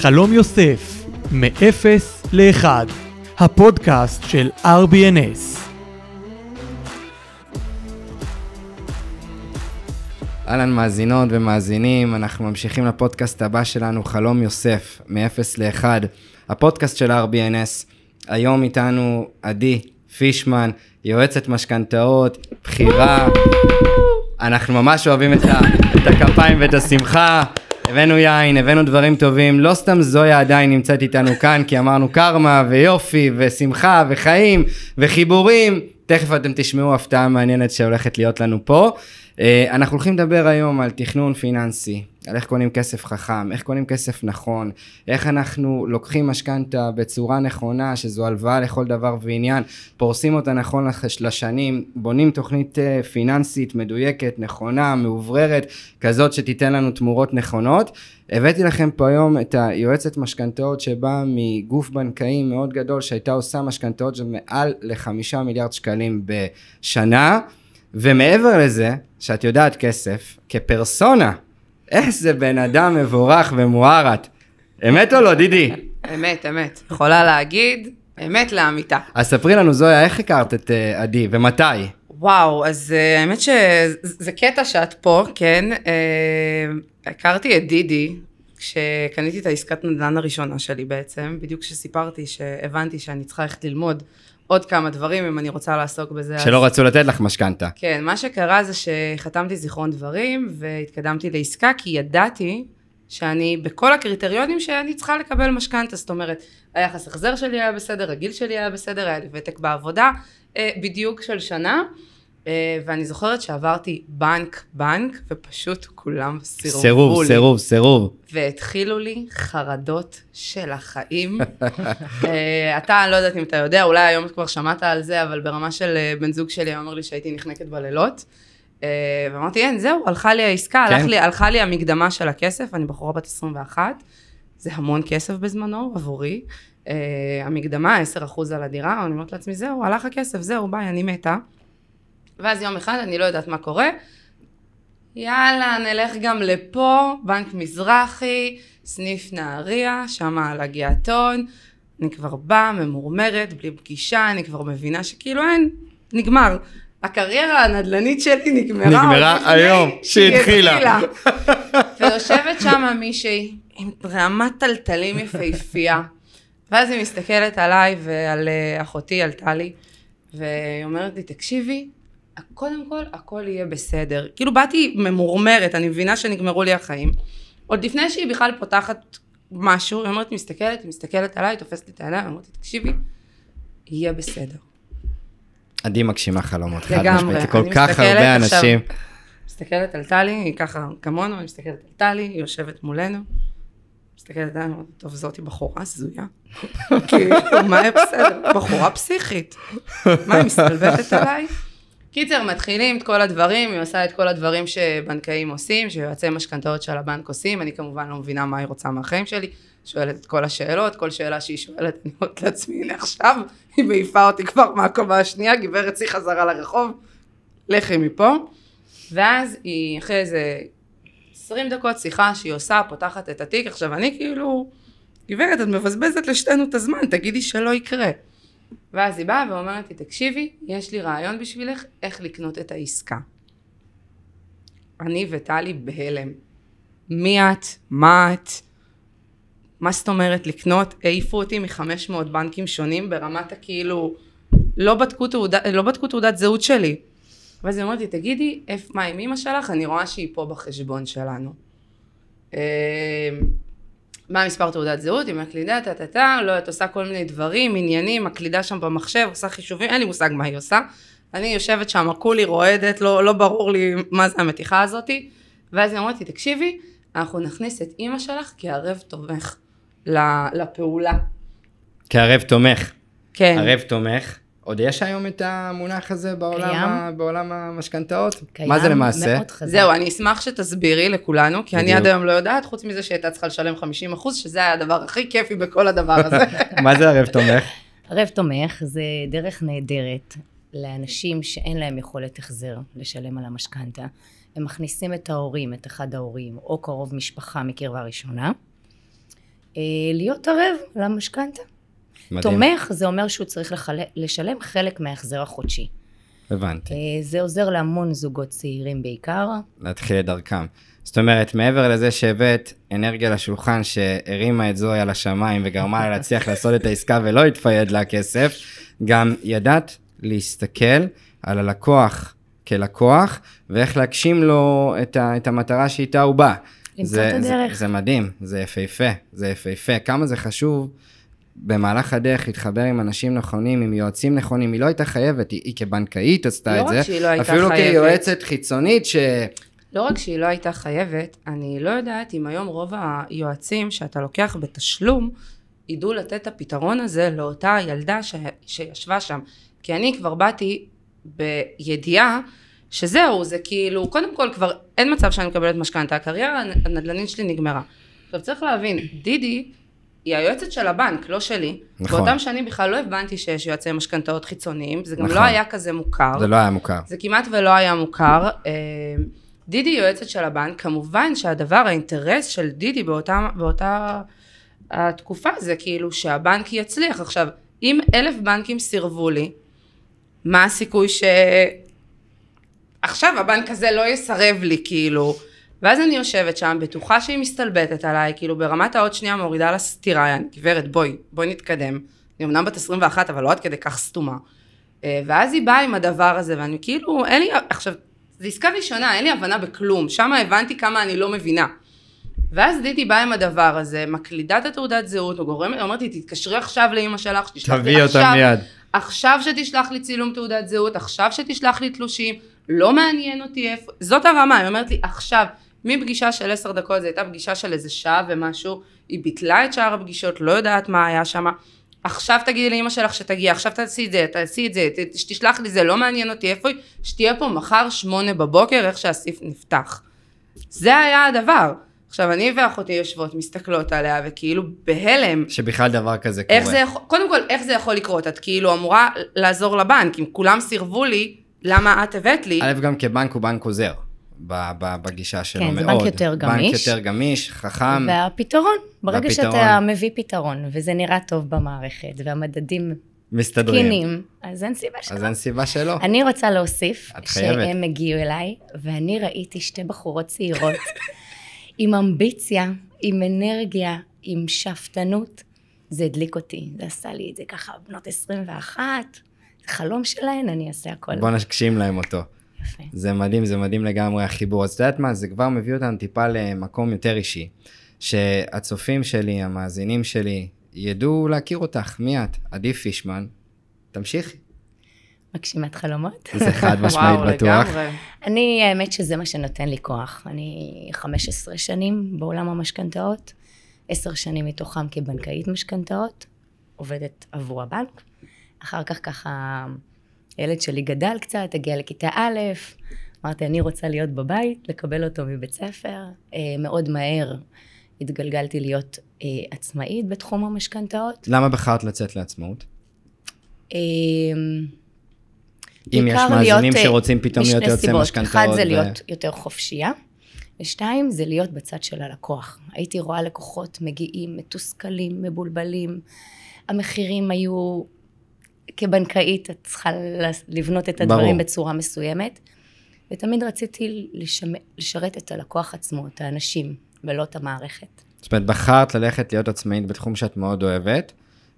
חלום יוסף, מאפס לאחד, הפודקאסט של RBNS. אהלן מאזינות ומאזינים, אנחנו ממשיכים לפודקאסט הבא שלנו, חלום יוסף, מאפס לאחד, הפודקאסט של RBNS. היום איתנו עדי פישמן, יועצת משכנתאות, בחירה. אנחנו ממש אוהבים את הכפיים ואת השמחה. הבאנו יין, הבאנו דברים טובים. לא סתם זויה עדיין נמצאת איתנו כאן, כי אמרנו קרמה ויופי ושמחה וחיים וחיבורים. תכף אתם תשמעו הפתעה מעניינת שהולכת להיות לנו פה. אנחנו הולכים לדבר היום על תכנון פיננסי, על איך קונים כסף חכם, איך קונים כסף נכון, איך אנחנו לוקחים משכנתה בצורה נכונה, שזו הלוואה לכל דבר ועניין, פורסים אותה נכון לשנים, בונים תוכנית פיננסית מדויקת, נכונה, מעובררת, כזאת שתיתן לנו תמורות נכונות. הבאתי לכם פה היום את היועצת משכנתאות שבאה מגוף בנקאי מאוד גדול, שהייתה עושה משכנתאות של מעל ל5 מיליארד שקלים בשנה, ומעבר לזה, שאת יודעת כסף, כפרסונה, איזה בן אדם מבורך ומוארת. אמת או לא, דידי? אמת. יכולה להגיד, אמת לאמיתה. אז ספרי לנו, זויה, איך הכרת את עדי ומתי? וואו, אז האמת שזה קטע שאת פה, כן. הכרתי את דידי, כשקניתי את העסקת נדל"ן הראשונה שלי בעצם, בדיוק כשסיפרתי שהבנתי שאני צריכה ללכת ללמוד עוד כמה דברים, אם אני רוצה לעסוק בזה. שלא רצו לתת לך משכנתה. כן, מה שקרה זה שחתמתי זיכרון דברים, והתקדמתי לעסקה, כי ידעתי שאני בכל הקריטריונים שאני צריכה לקבל משכנתה, זאת אומרת, היחס החזר שלי היה בסדר, הגיל שלי היה בסדר, היה לי ותק בעבודה, בדיוק של שנה, ואני זוכרת שעברתי בנק, ופשוט כולם סירבו לי. סירוב. והתחילו לי חרדות של החיים. אתה, לא יודעת אם אתה יודע, אולי היום כבר שמעת על זה, אבל ברמה של בן זוג שלי, אמר לי שהייתי נחנקת בלילות. ואמרתי, אין, זהו, הלכה לי העסקה, הלכה לי המקדמה של הכסף, אני בחורה בת 21, זה המון כסף בזמנו עבורי. המקדמה, 10% על הדירה, אני אומרת לעצמי, זהו, הלך הכסף, זהו, ביי, אני מתה. ואז יום אחד, אני לא יודעת מה קורה, יאללה, נלך גם לפה, בנק מזרחי, סניף נהריה, שם על הגעתון, אני כבר באה, ממורמרת, בלי פגישה, אני כבר מבינה שכאילו אין, נגמר. הקריירה הנדל"נית שלי נגמרה היום, שהתחילה. ויושבת שם מישהי, עם רעמת טלטלים יפהפייה, ואז היא מסתכלת עליי ועל אחותי, על טלי, והיא אומרת לי, תקשיבי, קודם כל, הכל יהיה בסדר. כאילו באתי ממורמרת, אני מבינה שנגמרו לי החיים. עוד לפני שהיא בכלל פותחת משהו, היא אומרת, מסתכלת עליי, תופסת לי את העיניים, אמרתי, תקשיבי, יהיה בסדר. עדי מגשימה חלומות, חד לגמרי. משמעית, כל כך הרבה אנשים. מסתכלת על טלי, היא ככה כמונו, אני מסתכלת על טלי, היא יושבת מולנו, מסתכלת עליי, טוב, זאתי בחורה סזויה. כאילו, מה יהיה בסדר? בחורה פסיכית. מה, היא מסתלבטת עליי? קיצר, מתחילים את כל הדברים, היא עושה את כל הדברים שבנקאים עושים, שיועצי משכנתאות של הבנק עושים, אני כמובן לא מבינה מה היא רוצה מהחיים שלי, שואלת את כל השאלות, כל שאלה שהיא שואלת, אני אומרת לעצמי, הנה עכשיו, היא מעיפה אותי כבר מהקומה השנייה, גברת צי חזרה לרחוב, לכי מפה, ואז היא אחרי איזה 20 דקות שיחה שהיא עושה, פותחת את התיק, עכשיו אני כאילו, גברת, את מבזבזת לשתינו את הזמן, תגידי שלא יקרה. ואז היא באה ואומרת לי, תקשיבי, יש לי רעיון בשבילך איך לקנות את העסקה. אני וטלי בהלם. מי את? מה את? מה זאת אומרת לקנות? העיפו אותי מ500 בנקים שונים ברמת הכאילו, לא בדקו תעודת זהות שלי. ואז היא אומרת לי, תגידי, מה עם אמא שלך? אני רואה שהיא פה בחשבון שלנו. מה המספר תעודת זהות, היא מקלידה, לא, את עושה כל מיני דברים, עניינים, מקלידה שם במחשב, עושה חישובים, אין לי מושג מה היא עושה. אני יושבת שם, כולי רועדת, לא ברור לי מה זה המתיחה הזאת. ואז היא אומרת לי, תקשיבי, אנחנו נכניס את אמא שלך כערב תומך לפעולה. כערב תומך. כן. ערב תומך. עוד יש היום את המונח הזה בעולם המשכנתאות? קיים, מה זה למעשה? מאוד חזק. זהו, אני אשמח שתסבירי לכולנו, כי בדיוק. אני עד היום לא יודעת, חוץ מזה שהייתה צריכה לשלם 50%, שזה היה הדבר הכי כיפי בכל הדבר הזה. מה זה ערב תומך? ערב תומך זה דרך נהדרת לאנשים שאין להם יכולת החזר לשלם על המשכנתה. הם מכניסים את ההורים, את אחד ההורים, או קרוב משפחה מקרבה ראשונה, להיות ערב למשכנתה. מדהים. תומך, זה אומר שהוא צריך לשלם חלק מההחזר החודשי. הבנתי. זה עוזר להמון זוגות צעירים בעיקר. להתחיל את דרכם. זאת אומרת, מעבר לזה שהבאת אנרגיה לשולחן שהרימה את זוהי על השמיים וגרמה לה להצליח לעשות את העסקה ולא התפייד לה כסף, גם ידעת להסתכל על הלקוח כלקוח, ואיך להגשים לו את המטרה שאיתה הוא בא. למצוא את הדרך. זה מדהים, זה יפהפה, זה יפהפה. כמה זה חשוב במהלך הדרך להתחבר עם אנשים נכונים, עם יועצים נכונים. היא לא הייתה חייבת, היא כבנקאית עשתה את זה. לא רק שהיא לא הייתה אפילו חייבת. כיועצת חיצונית לא רק שהיא לא הייתה חייבת, אני לא יודעת אם היום רוב היועצים שאתה לוקח בתשלום, ידעו לתת את הפתרון הזה לאותה ילדה שישבה שם. כי אני כבר באתי בידיעה שזהו, זה כאילו, קודם כל כבר אין מצב שאני מקבלת משכנתה, הקריירה הנדל"נית שלי נגמרה. עכשיו צריך להבין, דידי היא היועצת של הבנק, לא שלי. נכון. באותם שנים בכלל לא הבנתי שיש יועצי משכנתאות חיצוניים, זה גם נכון. לא היה כזה מוכר. זה לא היה מוכר. זה כמעט ולא היה מוכר. דידי יועצת של הבנק, כמובן שהדבר, האינטרס של דידי באותה התקופה זה כאילו שהבנק יצליח. עכשיו, אם 1,000 בנקים סירבו לי, מה הסיכוי עכשיו הבנק הזה לא יסרב לי, כאילו. ואז אני יושבת שם, בטוחה שהיא מסתלבטת עליי, כאילו ברמת העוד שנייה מורידה לה סתירה, גברת, בואי נתקדם. אני אמנם בת 21, אבל לא עד כדי כך סתומה. ואז היא באה עם הדבר הזה, ואני כאילו, אין לי, עכשיו, זו עסקה ראשונה, אין לי הבנה בכלום, שם הבנתי כמה אני לא מבינה. ואז דידי באה עם הדבר הזה, מקלידה את התעודת זהות, אומרת לי, תתקשרי עכשיו לאמא שלך, שתשלח לי תביא אותה מיד. עכשיו שתשלח לי צילום תעודת זהות, עכשיו שתשלח לי תלושים, לא מעניין אותי איפה, זאת הרמה, היא אומרת לי, עכשיו, מפגישה של 10 דקות, זו הייתה פגישה של איזה שעה ומשהו, היא ביטלה את שאר הפגישות, לא יודעת מה היה שם, עכשיו תגידי לאמא שלך שתגיע, עכשיו תעשי את זה, שתשלח לי זה, לא מעניין אותי איפה היא, שתהיה פה מחר 8 בבוקר, איך שהסעיף נפתח. זה היה הדבר. עכשיו, אני ואחותי יושבות, מסתכלות עליה, וכאילו בהלם. שבכלל דבר כזה קורה. קודם כל, איך זה יכול לקרות? את כאילו אמורה לעזור לבנק, אם כולם סירבו לי, למה את הבאת לי? א', גם כבנק הוא בנק עוזר, בגישה שלו מאוד. כן, זה בנק יותר גמיש. בנק יותר גמיש, חכם. והפתרון, ברגע שאתה מביא פתרון, וזה נראה טוב במערכת, והמדדים מסתדרים. תקינים, אז אין סיבה שלא. אז אין סיבה שלא. אני רוצה להוסיף, את חייבת. שהם הגיעו אליי, ואני ראיתי 2 בחורות צעירות, עם אמביציה, עם אנרגיה, עם שפטנות, זה הדליק אותי, זה עשה לי את זה ככה, בנות 21, זה חלום שלהן, אני אעשה הכל. בוא נגשים להם אותו. יפה. זה מדהים לגמרי החיבור. אז את יודעת מה, זה כבר מביא אותנו טיפה למקום יותר אישי, שהצופים שלי, המאזינים שלי, ידעו להכיר אותך. מי את? עדי פישמן, תמשיכי. מגשימת חלומות. זה חד משמעית בטוח. אני, האמת שזה מה שנותן לי כוח. אני 15 שנים בעולם המשכנתאות, 10 שנים מתוכם כבנקאית משכנתאות, עובדת עבור הבנק. אחר כך ככה, הילד שלי גדל קצת, הגיע לכיתה א', אמרתי, אני רוצה להיות בבית, לקבל אותו מבית ספר. מאוד מהר התגלגלתי להיות עצמאית בתחום המשכנתאות. למה בחרת לצאת לעצמאות? אם יש מאזינים שרוצים פתאום להיות יוצא משכנתאות. אחד זה להיות יותר חופשייה, ושתיים זה להיות בצד של הלקוח. הייתי רואה לקוחות מגיעים, מתוסכלים, מבולבלים, המחירים היו, כבנקאית את צריכה לבנות את הדברים בצורה מסוימת, ותמיד רציתי לשרת את הלקוח עצמו, את האנשים, ולא את המערכת. זאת אומרת, בחרת ללכת להיות עצמאית בתחום שאת מאוד אוהבת,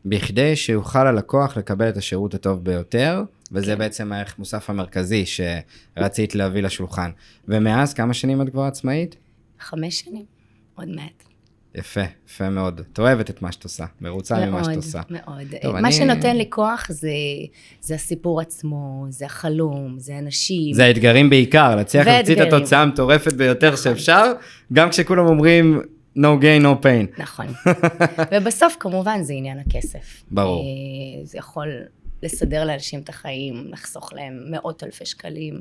בכדי שיוכל הלקוח לקבל את השירות הטוב ביותר, וזה בעצם הערך מוסף המרכזי שרצית להביא לשולחן. ומאז כמה שנים את כבר עצמאית? 5 שנים, עוד מעט. יפה, יפה מאוד. את אוהבת את מה שאת עושה, מרוצה ממה שאת עושה. מאוד, מאוד. מה שנותן לי כוח זה הסיפור עצמו, זה החלום, זה אנשים. זה האתגרים בעיקר, להצליח להוציא את התוצאה המטורפת ביותר שאפשר, גם כשכולם אומרים no gain, no pain. נכון. ובסוף כמובן זה עניין הכסף. ברור. זה יכול לסדר לאנשים את החיים, לחסוך להם 100,000 שקלים,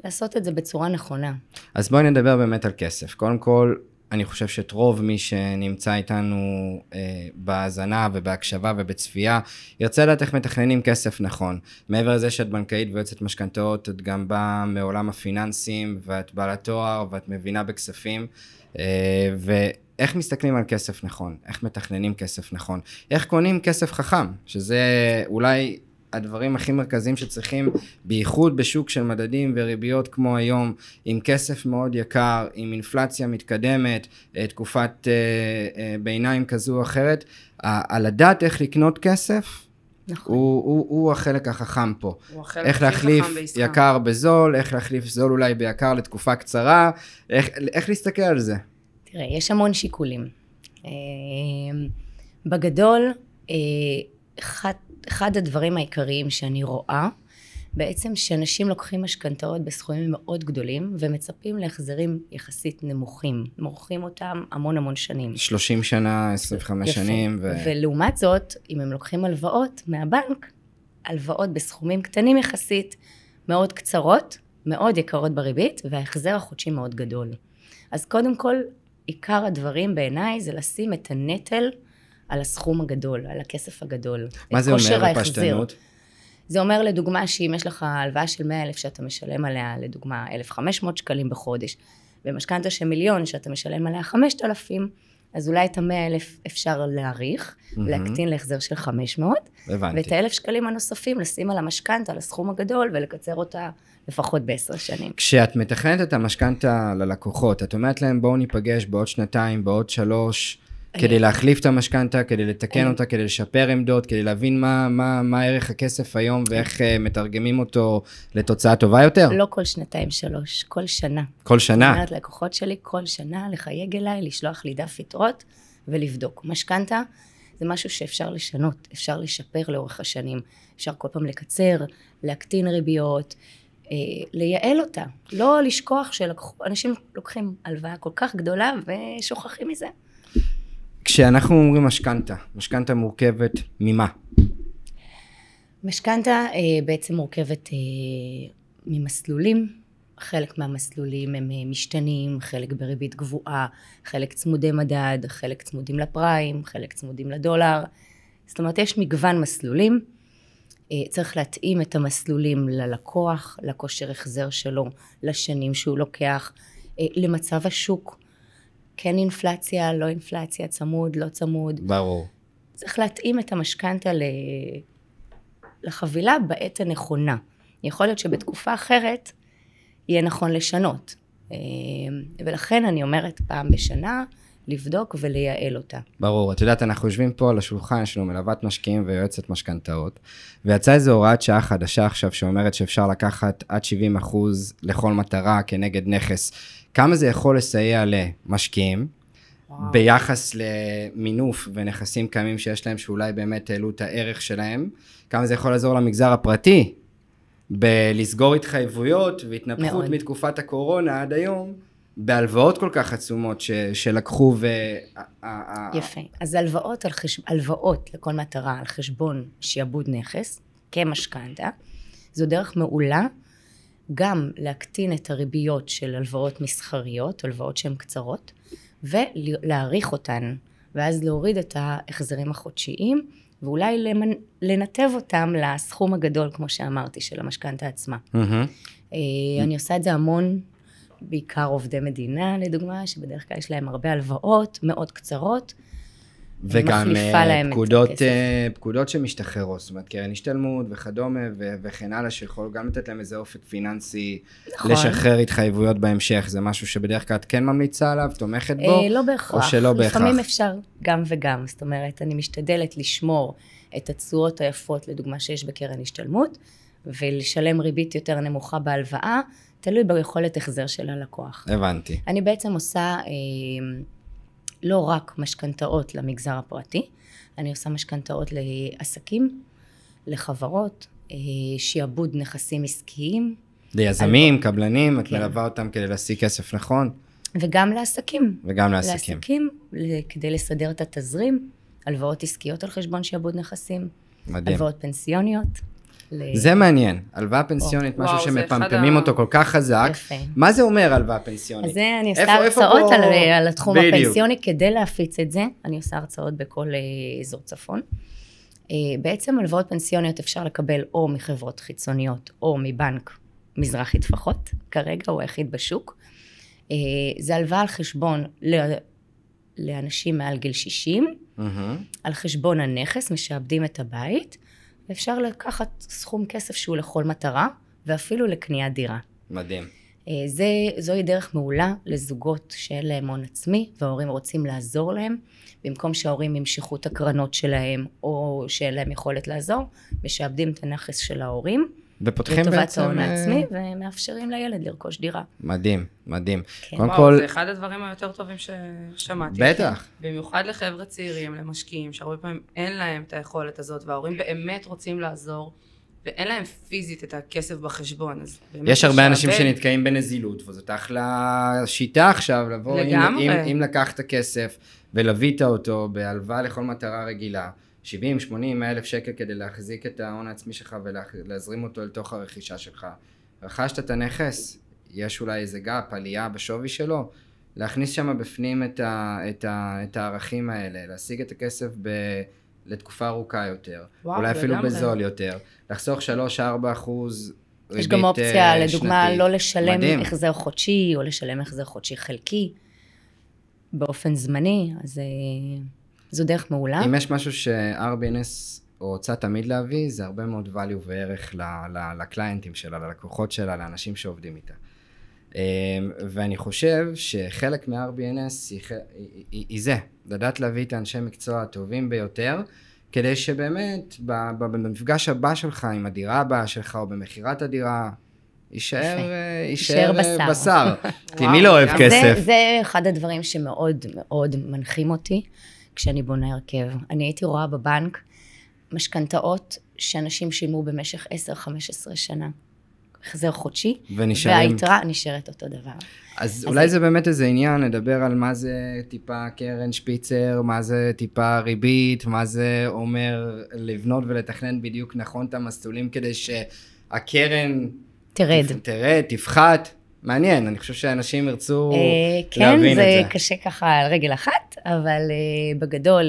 לעשות את זה בצורה נכונה. אז בואי נדבר באמת על כסף. קודם כל, אני חושב שאת רוב מי שנמצא איתנו בהאזנה ובהקשבה ובצפייה, ירצה לדעת איך מתכננים כסף נכון. מעבר לזה שאת בנקאית ויועצת משכנתאות, את גם באה מעולם הפיננסים, ואת בעלת תואר, ואת מבינה בכספים, איך מסתכלים על כסף נכון, איך מתכננים כסף נכון, איך קונים כסף חכם, שזה אולי הדברים הכי מרכזיים שצריכים, בייחוד בשוק של מדדים וריביות כמו היום, עם כסף מאוד יקר, עם אינפלציה מתקדמת, תקופת ביניים כזו או אחרת, על לדעת איך לקנות כסף, נכון. הוא החלק החכם פה. איך הכי להחליף חכם בעסקה. יקר בזול, איך להחליף זול אולי ביקר לתקופה קצרה, איך להסתכל על זה? תראה, יש המון שיקולים. בגדול, אחד הדברים העיקריים שאני רואה, בעצם שאנשים לוקחים משכנתאות בסכומים מאוד גדולים, ומצפים להחזרים יחסית נמוכים. מורחים אותם המון שנים. 30 שנה, 25 שנים. ולעומת זאת, אם הם לוקחים הלוואות מהבנק, הלוואות בסכומים קטנים יחסית, מאוד קצרות, מאוד יקרות בריבית, וההחזר החודשי מאוד גדול. אז קודם כל, עיקר הדברים בעיניי זה לשים את הנטל על הסכום הגדול, על הכסף הגדול. מה זה אומר בפשטנות? זה אומר לדוגמה שאם יש לך הלוואה של 100,000 שאתה משלם עליה, לדוגמה 1,500 שקלים בחודש, ומשכנתא של 1,000,000 שאתה משלם עליה 5,000, אז אולי את 100,000 אפשר להאריך, להקטין להחזר של 500, ואת 1,000 שקלים הנוספים לשים על המשכנתא, על הסכום הגדול, ולקצר אותה לפחות ב10 שנים. כשאת מתכננת את המשכנתא ללקוחות, את אומרת להם בואו ניפגש בעוד 2, בעוד 3, כדי להחליף את המשכנתא, כדי לתקן אותה, כדי לשפר עמדות, כדי להבין מה ערך הכסף היום, ואיך מתרגמים אותו לתוצאה טובה יותר? לא כל 2, 3, כל שנה. כל שנה? אני אומרת לקוחות שלי, כל שנה לחייג אליי, לשלוח לי דף יתרות ולבדוק. משכנתא זה משהו שאפשר לשנות, אפשר לשפר לאורך השנים, אפשר כל פעם לקצר, להקטין ריביות, לייעל אותה, לא לשכוח שאנשים לוקחים הלוואה כל כך גדולה ושוכחים מזה. כשאנחנו אומרים משכנתא מורכבת ממה? משכנתא בעצם מורכבת ממסלולים, חלק מהמסלולים הם משתנים, חלק בריבית גבוהה, חלק צמודי מדד, חלק צמודים לפריים, חלק צמודים לדולר, זאת אומרת יש מגוון מסלולים, צריך להתאים את המסלולים ללקוח, לכושר החזר שלו, לשנים שהוא לוקח, למצב השוק, כן אינפלציה, לא אינפלציה, צמוד, לא צמוד. ברור. צריך להתאים את המשכנתא לחבילה בעת הנכונה. יכול להיות שבתקופה אחרת יהיה נכון לשנות. ולכן אני אומרת פעם בשנה, לבדוק ולייעל אותה. ברור, את יודעת, אנחנו יושבים פה על השולחן, יש לנו מלוות משקיעים ויועצת משכנתאות, ויצאה איזו הוראת שעה חדשה עכשיו, שאומרת שאפשר לקחת עד 70% לכל מטרה כנגד נכס. כמה זה יכול לסייע למשקיעים, ביחס למינוף ונכסים קיימים שיש להם, שאולי באמת העלו את הערך שלהם, כמה זה יכול לעזור למגזר הפרטי, בלסגור התחייבויות והתנפחות מתקופת הקורונה עד היום, בהלוואות כל כך עצומות שלקחו יפה. אז הלוואות לכל מטרה על חשבון שיעבוד נכס, כמשכנתא, זו דרך מעולה, גם להקטין את הריביות של הלוואות מסחריות, הלוואות שהן קצרות, ולהאריך אותן, ואז להוריד את ההחזרים החודשיים, ואולי לנתב אותם לסכום הגדול, כמו שאמרתי, של המשכנתא עצמה. אני עושה את זה המון, בעיקר עובדי מדינה, לדוגמה, שבדרך כלל יש להם הרבה הלוואות, מאוד קצרות, וגם פקודות שמשתחררות, זאת אומרת, קרן השתלמות וכדומה, וכן הלאה, שיכול גם לתת להם איזה אופק פיננסי, לשחרר התחייבויות בהמשך, זה משהו שבדרך כלל את כן ממליצה עליו, תומכת בו, לא בהכרח, או שלא בהכרח? לפעמים אפשר גם וגם, זאת אומרת, אני משתדלת לשמור את התשואות היפות, לדוגמה שיש בקרן השתלמות, ולשלם ריבית יותר נמוכה בהלוואה, תלוי ביכולת החזר של הלקוח. הבנתי. אני בעצם עושה לא רק משכנתאות למגזר הפרטי, אני עושה משכנתאות לעסקים, לחברות, שיעבוד נכסים עסקיים. ליזמים, קבלנים, את מלווה אותם כדי להשיג כסף נכון? וגם לעסקים. וגם לעסקים. לעסקים, כדי לסדר את התזרים, הלוואות עסקיות על חשבון שיעבוד נכסים. מדהים. הלוואות פנסיוניות. זה מעניין, הלוואה פנסיונית, משהו שמפמפמים אותו כל כך חזק. מה זה אומר הלוואה פנסיונית? אז אני עושה הרצאות על התחום הפנסיוני, כדי להפיץ את זה, אני עושה הרצאות בכל אזור צפון. בעצם הלוואות פנסיוניות אפשר לקבל או מחברות חיצוניות, או מבנק מזרחי טפחות, כרגע הוא היחיד בשוק. זה הלוואה על חשבון לאנשים מעל גיל 60, על חשבון הנכס, משעבדים את הבית, ואפשר לקחת סכום כסף שהוא לכל מטרה, ואפילו לקניית דירה. מדהים. זוהי דרך מעולה לזוגות שאין להם הון עצמי, וההורים רוצים לעזור להם, במקום שההורים ימשכו את הקרנות שלהם, או שאין להם יכולת לעזור, משעבדים את הנכס של ההורים, ופותחים בעצם... לטובת ההון העצמי, ומאפשרים לילד לרכוש דירה. מדהים, מדהים. כן. קודם וואו, כל... זה אחד הדברים היותר טובים ששמעתי. בטח. במיוחד לחבר'ה צעירים, למשקיעים, שהרבה פעמים אין להם את היכולת הזאת, וההורים באמת רוצים לעזור, ואין להם פיזית את הכסף בחשבון. אז יש הרבה אנשים שנתקעים בנזילות, וזאת אחלה שיטה עכשיו, לבוא, אם לקחת כסף ולווית אותו בהלוואה לכל מטרה רגילה, 70, 80, 100,000 שקל כדי להחזיק את ההון העצמי שלך ולהזרים אותו לתוך הרכישה שלך. רכשת את הנכס, יש אולי איזה גאפ, עלייה בשווי שלו, להכניס שם בפנים את הערכים האלה, להשיג את הכסף לתקופה ארוכה יותר, אולי אפילו בזול יותר, לחסוך 3-4% ריבית. יש גם אופציה, לדוגמה, לא לשלם החזר חודשי, או לשלם החזר חודשי חלקי, באופן זמני, אז זו דרך מעולה. אם יש משהו ש-RBNS רוצה תמיד להביא, זה הרבה מאוד value וערך לקליינטים שלה, ללקוחות שלה, לאנשים שעובדים איתה. ואני חושב שחלק מ-RBNS היא זה, לדעת להביא את האנשי מקצוע הטובים ביותר, כדי שבאמת במפגש הבא שלך, עם הדירה הבאה שלך, או במחירת הדירה, יישאר בשר. כי מי לא אוהב כסף? זה אחד הדברים שמאוד מאוד מנחים אותי, כשאני בונה הרכב. אני הייתי רואה בבנק משכנתאות שאנשים שילמו במשך 10-15 שנה. החזר חודשי, והיתרה נשארת אותו דבר. אז אולי זה באמת איזה עניין, נדבר על מה זה טיפה קרן שפיצר, מה זה טיפה ריבית, מה זה אומר לבנות ולתכנן בדיוק נכון את המסלולים, כדי שהקרן תרד, תפחת. מעניין, אני חושב שאנשים ירצו להבין את זה. כן, זה קשה ככה על רגל אחת, אבל בגדול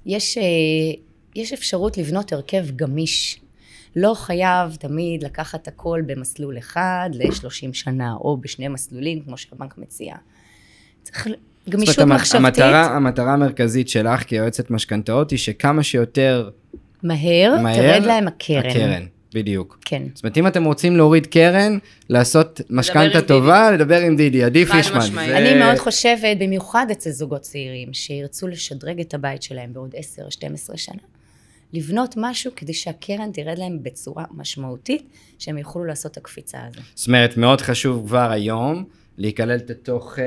יש אפשרות לבנות הרכב גמיש. לא חייב תמיד לקחת הכל במסלול אחד ל-30 שנה, או בשני מסלולים, כמו שהבנק מציע. צריך גמישות מחשבתית. המטרה המרכזית שלך כיועצת משכנתאות היא שכמה שיותר מהר תרד להם הקרן. בדיוק. כן. זאת אומרת, אם אתם רוצים להוריד קרן, לעשות משכנתה טובה, לדבר עם דידי, עדי פישמן. אני מאוד חושבת, במיוחד אצל זוגות צעירים, שירצו לשדרג את הבית שלהם בעוד 10-12 שנה, לבנות משהו כדי שהקרן תרד להם בצורה משמעותית, שהם יוכלו לעשות את הקפיצה הזו. זאת אומרת, מאוד חשוב כבר היום, להיכלל לתוך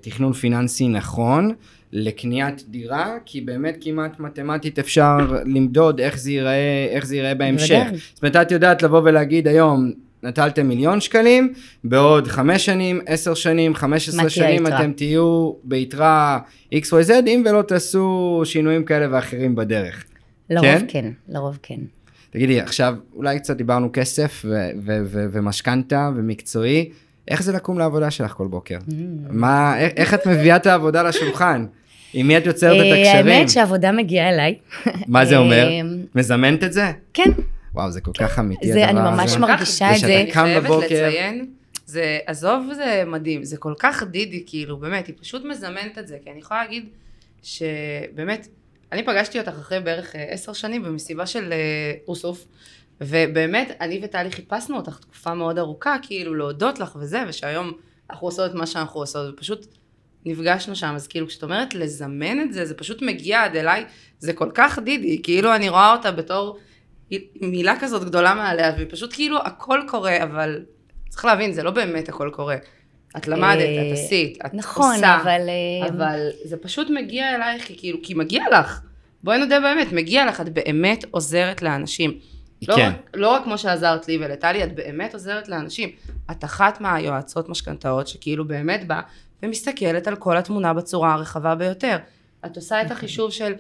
תכנון פיננסי נכון, לקניית דירה, כי באמת כמעט מתמטית אפשר למדוד איך זה ייראה בהמשך. זאת אומרת, את יודעת לבוא ולהגיד היום, נטלתם 1,000,000 שקלים, בעוד 5 שנים, 10 שנים, 15 שנים, אתם תהיו ביתרה XYZ, אם ולא תעשו שינויים כאלה ואחרים בדרך. לרוב כן. תגידי, עכשיו, אולי קצת דיברנו כסף ומשכנתה ומקצועי, איך זה לקום לעבודה שלך כל בוקר? איך את מביאה את העבודה לשולחן? עם מי את יוצרת את הקשרים? האמת שהעבודה מגיעה אליי. מה זה אומר? מזמנת את זה? כן. וואו, זה כל כך אמיתי הדבר הזה. אני ממש מרגישה את זה. אני חייבת לציין, עזוב, זה מדהים, זה כל כך דידי, כאילו, באמת, היא פשוט מזמנת את זה, כי אני יכולה להגיד שבאמת, אני פגשתי אותך אחרי בערך 10 שנים במסיבה של אוסוף, ובאמת, אני וטלי חיפשנו אותך תקופה מאוד ארוכה, כאילו להודות לך וזה, ושהיום אנחנו עושות את מה שאנחנו עושות, ופשוט נפגשנו שם, אז כאילו כשאת אומרת לזמן את זה, זה פשוט מגיע עד אליי, זה כל כך דידי, כאילו אני רואה אותה בתור מילה כזאת גדולה מעליה, ופשוט כאילו הכל קורה, אבל צריך להבין, זה לא באמת הכל קורה. את למדת, את עשית, את נכון, עושה, אבל זה פשוט מגיע אלייך, כאילו, כי מגיע לך, בואי נודה באמת, מגיע לך, את באמת עוזרת לאנשים. לא רק כמו שעזרת לי ולטלי, את באמת עוזרת לאנשים. את אחת מהיועצות משכנתאות שכאילו באמת באה ומסתכלת על כל התמונה בצורה הרחבה ביותר. את עושה את החישוב של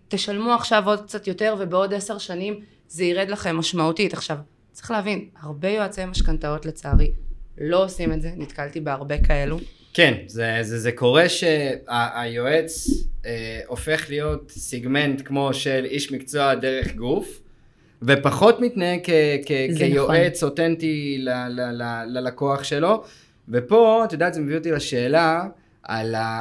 תשלמו עכשיו עוד קצת יותר ובעוד 10 שנים זה ירד לכם משמעותית. עכשיו, צריך להבין, הרבה יועצי משכנתאות לצערי לא עושים את זה, נתקלתי בהרבה כאלו. כן, זה קורה שהיועץ הופך להיות סיגמנט כמו של איש מקצוע דרך גוף, ופחות מתנהג כיועץ אותנטי ללקוח שלו, ופה, את יודעת, זה מביא אותי לשאלה,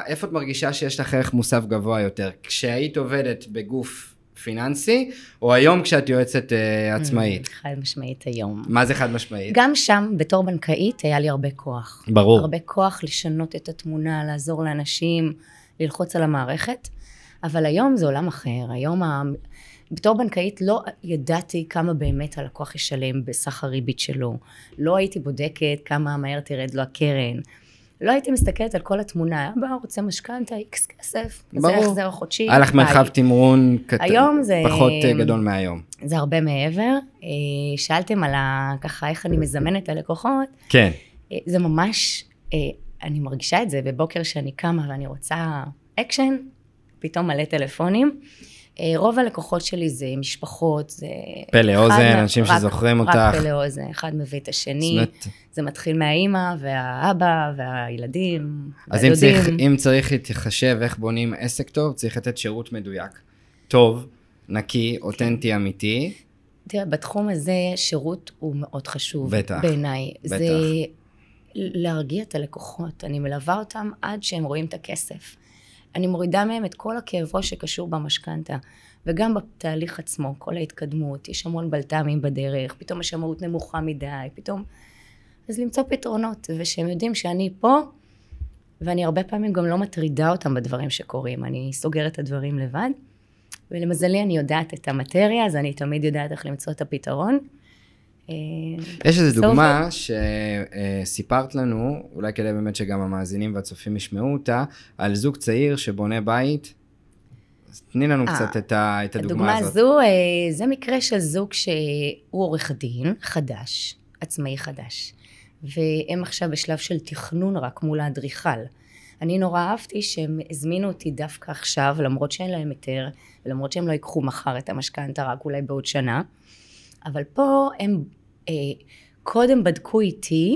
איפה את מרגישה שיש לך ערך מוסף גבוה יותר, כשהיית עובדת בגוף פיננסי, או היום כשאת יועצת עצמאית? חד משמעית היום. מה זה חד משמעית? גם שם, בתור בנקאית, היה לי הרבה כוח. ברור. הרבה כוח לשנות את התמונה, לעזור לאנשים, ללחוץ על המערכת, אבל היום זה עולם אחר. היום, בתור בנקאית לא ידעתי כמה באמת הלקוח ישלם בסך הריבית שלו. לא הייתי בודקת כמה מהר תרד לו הקרן. לא הייתי מסתכלת על כל התמונה, אבא רוצה משכנתא, איקס כסף, זה החזר החודשי. היה לך מרחב תמרון פחות גדול מהיום. זה הרבה מעבר. שאלתם על ככה איך אני מזמנת את הלקוחות. כן. זה ממש, אני מרגישה את זה בבוקר שאני קמה ואני רוצה אקשן, פתאום מלא טלפונים. רוב הלקוחות שלי זה משפחות, זה... פלא אוזן, אנשים שזוכרים אותך. רק פלא אוזן, אחד מביא את השני. זה מתחיל מהאימא והאבא והילדים, והדודים. אז אם צריך להתחשב איך בונים עסק טוב, צריך לתת שירות מדויק. טוב, נקי, אותנטי, אמיתי. תראה, בתחום הזה שירות הוא מאוד חשוב. בטח. בעיניי. בטח. זה להרגיע את הלקוחות. אני מלווה אותם עד שהם רואים את הכסף. אני מורידה מהם את כל הכאב ראש שקשור במשכנתא, וגם בתהליך עצמו, כל ההתקדמות, יש המון בלת"מים בדרך, פתאום השמאות נמוכה מדי, פתאום... אז למצוא פתרונות, ושהם יודעים שאני פה, ואני הרבה פעמים גם לא מטרידה אותם בדברים שקורים, אני סוגרת את הדברים לבד, ולמזלי אני יודעת את המטריה, אז אני תמיד יודעת איך למצוא את הפתרון. יש איזו דוגמה שסיפרת לנו, אולי כדי באמת שגם המאזינים והצופים ישמעו אותה, על זוג צעיר שבונה בית. אז תני לנו קצת את הדוגמה הזאת. הדוגמה הזו, זה מקרה של זוג שהוא עורך דין חדש, עצמאי חדש, והם עכשיו בשלב של תכנון רק מול האדריכל. אני נורא אהבתי שהם הזמינו אותי דווקא עכשיו, למרות שאין להם היתר, ולמרות שהם לא ייקחו מחר את המשכנתא, רק אולי בעוד שנה, אבל פה הם קודם בדקו איתי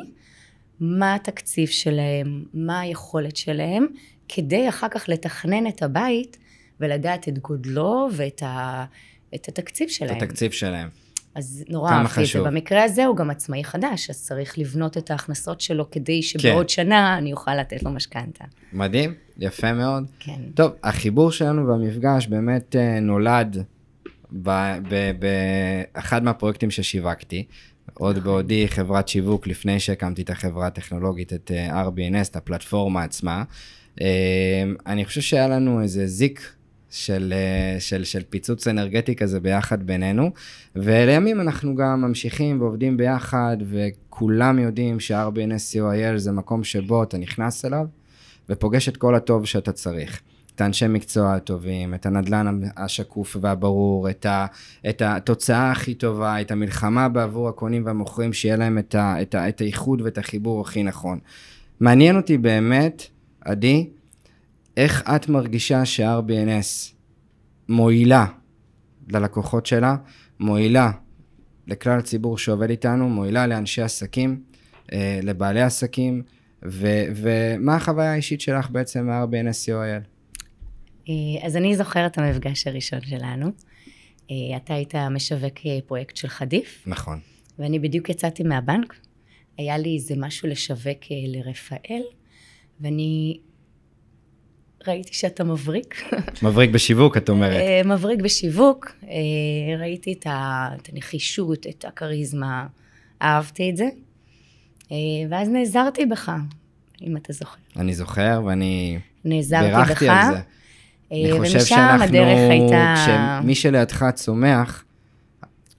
מה התקציב שלהם, מה היכולת שלהם, כדי אחר כך לתכנן את הבית ולדעת את גודלו ואת התקציב שלהם. את התקציב שלהם. אז נורא אהבתי את זה. במקרה הזה הוא גם עצמאי חדש, אז צריך לבנות את ההכנסות שלו כדי שבעוד שנה אני אוכל לתת לו משכנתא. מדהים, יפה מאוד. כן. טוב, החיבור שלנו והמפגש באמת נולד באחד מהפרויקטים ששיווקתי, עוד בעודי חברת שיווק, לפני שהקמתי את החברה הטכנולוגית, את RBNS, את הפלטפורמה עצמה. אני חושב שהיה לנו איזה זיק של פיצוץ אנרגטי כזה ביחד בינינו, ולימים אנחנו גם ממשיכים ועובדים ביחד, וכולם יודעים ש-RBNS COIL זה מקום שבו אתה נכנס אליו, ופוגש את כל הטוב שאתה צריך. את האנשי מקצוע הטובים, את הנדלן השקוף והברור, את התוצאה הכי טובה, את המלחמה בעבור הקונים והמוכרים, שיהיה להם את האיחוד ואת החיבור הכי נכון. מעניין אותי באמת, עדי, איך את מרגישה ש-RBNS מועילה ללקוחות שלה, מועילה לכלל הציבור שעובד איתנו, מועילה לאנשי עסקים, לבעלי עסקים, ומה החוויה האישית שלך בעצם מה-RBNS COIL? אז אני זוכרת את המפגש הראשון שלנו. אתה היית משווק פרויקט של חדיף. נכון. ואני בדיוק יצאתי מהבנק. היה לי איזה משהו לשווק לרפאל, ואני ראיתי שאתה מבריק. מבריק בשיווק, את אומרת. מבריק בשיווק. ראיתי את הנחישות, את הקריזמה. אהבתי את זה. ואז נעזרתי בך, אם אתה זוכר. אני זוכר, ואני נעזרתי בך. על זה. אני חושב שאנחנו, כשמי שלידך צומח,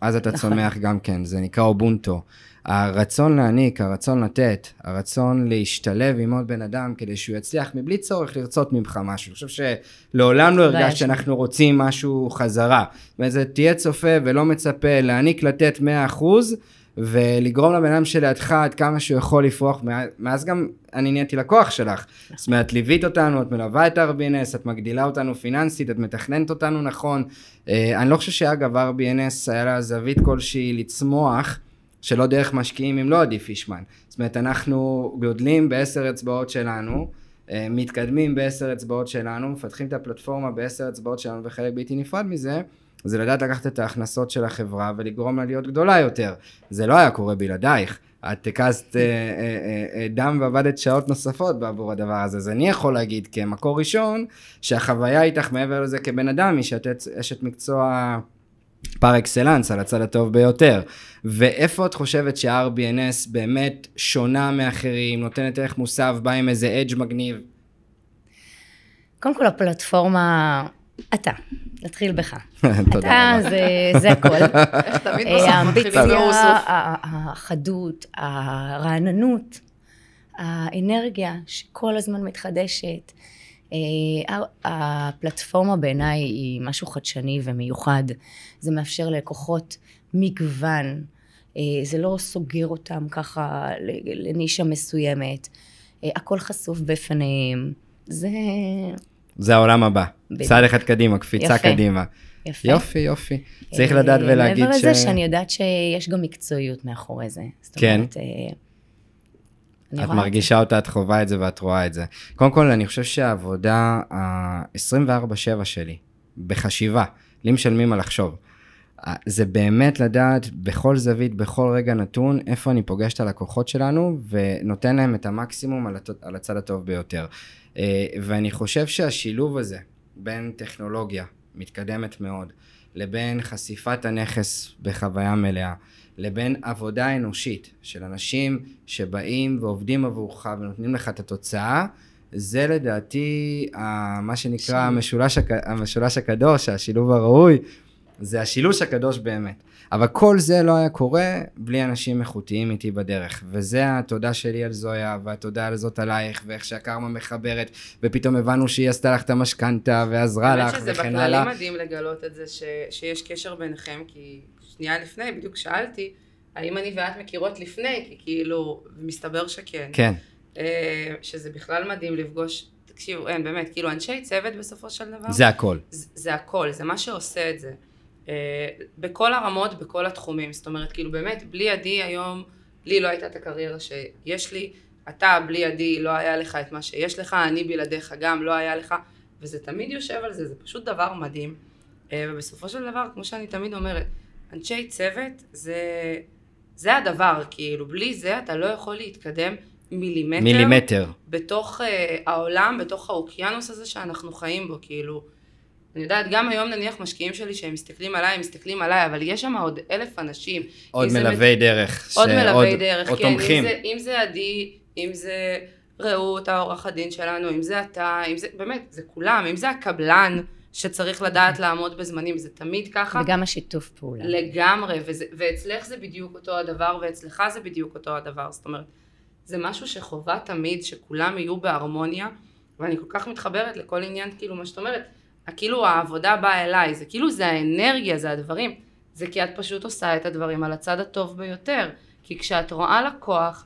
אז אתה צומח גם כן, זה נקרא אובונטו. הרצון להעניק, הרצון לתת, הרצון להשתלב עם עוד בן אדם, כדי שהוא יצליח מבלי צורך לרצות ממך משהו. אני חושב שלעולם לא הרגש שאנחנו רוצים משהו חזרה. וזה תהיה צופה ולא מצפה להעניק לתת 100%, ולגרום לבן אדם שלידך עד כמה שהוא יכול לפרוח, מאז גם אני נהייתי לקוח שלך. זאת אומרת, ליווית אותנו, את מלווה את RBNS, את מגדילה אותנו פיננסית, את מתכננת אותנו נכון. אני לא חושב שאגב RBNS היה לה זווית כלשהי לצמוח, שלא דרך משקיעים אם לא עדי פישמן. זאת אומרת, אנחנו גודלים ב10 אצבעות שלנו, מתקדמים ב10 אצבעות שלנו, מפתחים את הפלטפורמה ב10 אצבעות שלנו, וחלק בלתי נפרד מזה, זה לדעת לקחת את ההכנסות של החברה ולגרום לה להיות גדולה יותר. זה לא היה קורה בלעדייך. את הקזת דם ועבדת שעות נוספות בעבור הדבר הזה, אז אני יכול להגיד כמקור ראשון, שהחוויה איתך מעבר לזה כבן אדם, היא שאת אשת מקצוע פר אקסלנס, על הצד הטוב ביותר. ואיפה את חושבת שה-RBNS באמת שונה מאחרים, נותנת ערך מוסף, בא עם איזה אדג' מגניב? קודם כל הפלטפורמה, אתה, נתחיל בך. תודה רבה. זה הכל. איך תמיד בסוף מתחילים ברוסוף. החדות, הרעננות, האנרגיה שכל הזמן מתחדשת. הפלטפורמה בעיניי היא משהו חדשני ומיוחד. זה מאפשר ללקוחות מגוון. זה לא סוגר אותם ככה לנישה מסוימת. הכל חשוף בפניהם. זה העולם הבא. צעד אחד קדימה, קפיצה יפה. קדימה. יפה. יופי. צריך לדעת ולהגיד מעבר לזה שאני יודעת שיש גם מקצועיות מאחורי זה. כן. זאת אומרת, את מרגישה אותה, את חובה את זה ואת רואה את זה. קודם כל, אני חושב שהעבודה ה-24/7 שלי, בחשיבה, לי משלמים על לחשוב. זה באמת לדעת בכל זווית, בכל רגע נתון, איפה אני פוגש את הלקוחות שלנו, ונותן להם את המקסימום על הצד הטוב ביותר. ואני חושב שהשילוב הזה, בין טכנולוגיה מתקדמת מאוד, לבין חשיפת הנכס בחוויה מלאה, לבין עבודה אנושית של אנשים שבאים ועובדים עבורך ונותנים לך את התוצאה, זה לדעתי מה שנקרא המשולש הקדוש, השילוב הראוי, זה השילוש הקדוש באמת. אבל כל זה לא היה קורה בלי אנשים איכותיים איתי בדרך. וזה התודה שלי על זויה, והתודה על זאת עלייך, ואיך שהקרמה מחברת, ופתאום הבנו שהיא עשתה לך את המשכנתה, ועזרה לך וכן הלאה. האמת שזה בכללי מדהים לגלות את זה, שיש קשר ביניכם, כי שנייה לפני, בדיוק שאלתי, האם אני ואת מכירות לפני, כי כאילו, מסתבר שכן. כן. שזה בכלל מדהים לפגוש, תקשיבו, אין, באמת, כאילו אנשי צוות בסופו של דבר. זה הכל. זה הכל, זה מה שעושה את זה. בכל הרמות, בכל התחומים, זאת אומרת, כאילו באמת, בלי ידי היום, לי לא הייתה את הקריירה שיש לי, אתה בלי ידי לא היה לך את מה שיש לך, אני בלעדיך גם לא היה לך, וזה תמיד יושב על זה, זה פשוט דבר מדהים, ובסופו של דבר, כמו שאני תמיד אומרת, אנשי צוות זה הדבר, כאילו, בלי זה אתה לא יכול להתקדם מילימטר. בתוך העולם, בתוך האוקיינוס הזה שאנחנו חיים בו, כאילו, אני יודעת, גם היום נניח משקיעים שלי שהם מסתכלים עליי, הם מסתכלים עליי, אבל יש שם עוד 1,000 אנשים. עוד מלווי דרך. עוד מלווי דרך, עוד כן. תומכים. אם זה עדי, אם זה רעות, העורך הדין שלנו, אם זה אתה, אם זה, באמת, זה כולם, אם זה הקבלן שצריך לדעת לעמוד בזמנים, זה תמיד ככה. וגם השיתוף פעולה. לגמרי, ואצלך זה בדיוק אותו הדבר, ואצלך זה בדיוק אותו הדבר. זאת אומרת, זה משהו שחובה תמיד, שכולם יהיו בהרמוניה, ואני כל כך מתחברת לכל עניין, כאילו, מה שאת אומרת, כאילו העבודה באה אליי, זה כאילו זה האנרגיה, זה הדברים, זה כי את פשוט עושה את הדברים על הצד הטוב ביותר, כי כשאת רואה לקוח,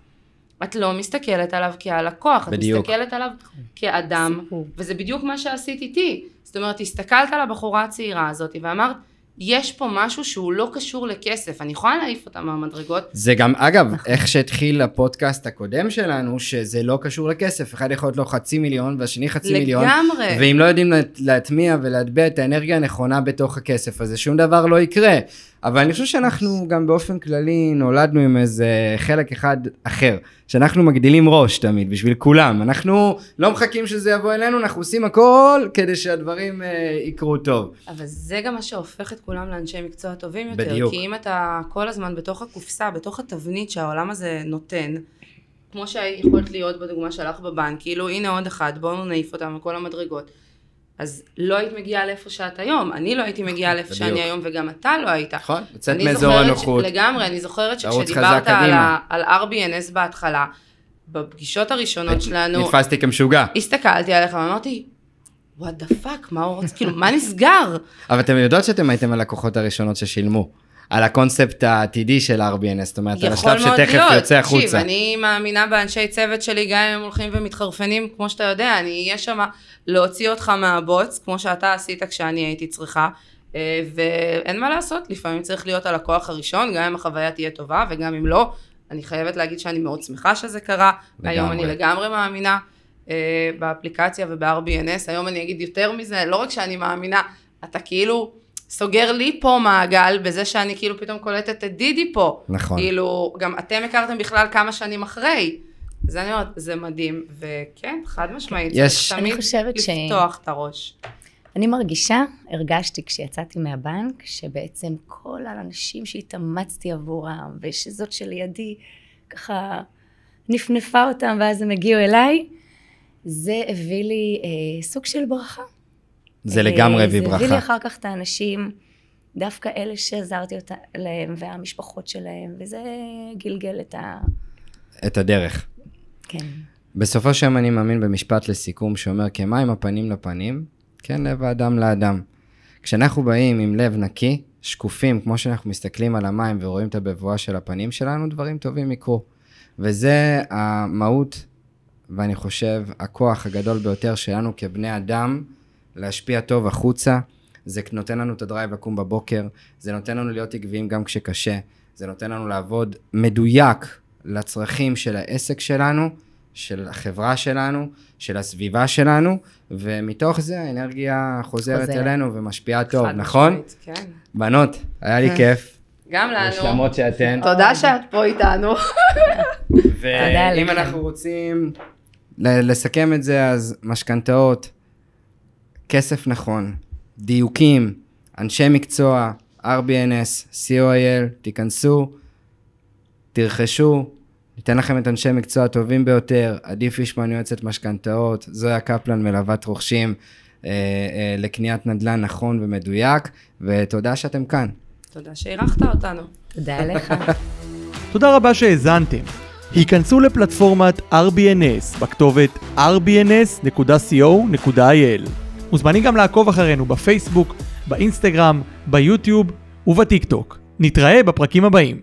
את לא מסתכלת עליו כהלקוח, את מסתכלת עליו כאדם, וזה בדיוק מה שעשית איתי, זאת אומרת, הסתכלת על הבחורה הצעירה הזאת, ואמרת, יש פה משהו שהוא לא קשור לכסף, אני יכולה להעיף אותה מהמדרגות. זה גם, אגב, איך שהתחיל הפודקאסט הקודם שלנו, שזה לא קשור לכסף, אחד יכול להיות לו 500,000 והשני 500,000, לגמרי. ואם לא יודעים להטמיע ולהטביע את האנרגיה הנכונה בתוך הכסף, אז שום דבר לא יקרה. אבל אני חושב שאנחנו גם באופן כללי נולדנו עם איזה חלק אחד אחר, שאנחנו מגדילים ראש תמיד בשביל כולם, אנחנו לא מחכים שזה יבוא אלינו, אנחנו עושים הכל כדי שהדברים יקרו טוב. אבל זה גם מה שהופך את כולם לאנשי מקצוע טובים יותר, בדיוק. כי אם אתה כל הזמן בתוך הקופסה, בתוך התבנית שהעולם הזה נותן, כמו שיכולת להיות בדוגמה שלך בבנק, כאילו הנה עוד אחד, בואו נעיף אותם מכל המדרגות, אז לא היית מגיעה לאיפה שאת היום, אני לא הייתי מגיעה לאיפה שאני היום, וגם אתה לא היית. נכון, לצאת מאזור הנוחות. לגמרי, אני זוכרת שכשדיברת על RBNS בהתחלה, בפגישות הראשונות שלנו, נתפסתי כמשוגע. הסתכלתי עליך ואמרתי, what the fuck, מה הוא רוצה, כאילו, מה נסגר? אבל אתם יודעות שאתם הייתם הלקוחות הראשונות ששילמו, על הקונספט העתידי של RBNS, זאת אומרת, על השלב שתכף יוצא החוצה. תקשיב, אני מאמינה באנשי צוות שלי, גם אם הם הולכים ומתחרפנים, כמו שאתה יודע, אני אהיה שם להוציא אותך מהבוץ, כמו שאתה עשית כשאני הייתי צריכה, ואין מה לעשות, לפעמים צריך להיות הלקוח הראשון, גם אם החוויה תהיה טובה, וגם אם לא, אני חייבת להגיד שאני מאוד שמחה שזה קרה, היום אני לגמרי מאמינה באפליקציה וב-RBNS, היום אני אגיד יותר מזה, לא רק שאני מאמינה, אתה כאילו סוגר לי פה מעגל, בזה שאני כאילו פתאום קולטת את דידי פה. נכון. כאילו, גם אתם הכרתם בכלל כמה שנים אחרי. זה אני אומרת, זה מדהים, וכן, חד משמעית. אני חושבת לפתוח את הראש. אני הרגשתי כשיצאתי מהבנק, שבעצם כל האנשים שהתאמצתי עבורם, ושזאת שלידי ככה נפנפה אותם, ואז הם הגיעו אליי, זה הביא לי סוג של ברכה. זה לגמרי הביא ברכה. זה הביא לי אחר כך את האנשים, דווקא אלה שעזרתי להם, והמשפחות שלהם, וזה גלגל את הדרך. כן. בסופו של יום אני מאמין במשפט לסיכום, שאומר, כמים הפנים לפנים, כן, לב האדם לאדם. כשאנחנו באים עם לב נקי, שקופים, כמו שאנחנו מסתכלים על המים ורואים את הבבואה של הפנים שלנו, דברים טובים יקרו. וזה המהות, ואני חושב, הכוח הגדול ביותר שלנו כבני אדם, להשפיע טוב החוצה. זה נותן לנו את הדרייב לקום בבוקר, זה נותן לנו להיות עקביים גם כשקשה, זה נותן לנו לעבוד מדויק לצרכים של העסק שלנו, של החברה שלנו, של הסביבה שלנו, ומתוך זה האנרגיה חוזרת אלינו ומשפיעה טוב, נכון? כן. בנות, היה לי כיף. גם לנו. השלמות שאתן. תודה שאת פה איתנו. ואם אנחנו רוצים לסכם את זה, אז משכנתאות, כסף נכון, דיוקים, אנשי מקצוע, RBNS, COIL, תיכנסו, תרכשו, ניתן לכם את אנשי מקצוע הטובים ביותר, עדי פישמן יועצת משכנתאות, זויה קפלן מלוות רוכשים לקניית נדל"ן נכון ומדויק, ותודה שאתם כאן. תודה שהערכת אותנו. תודה לך. תודה רבה שהאזנתם. היכנסו לפלטפורמת RBNS בכתובת rbns.co.il. מוזמנים גם לעקוב אחרינו בפייסבוק, באינסטגרם, ביוטיוב ובטיקטוק. נתראה בפרקים הבאים.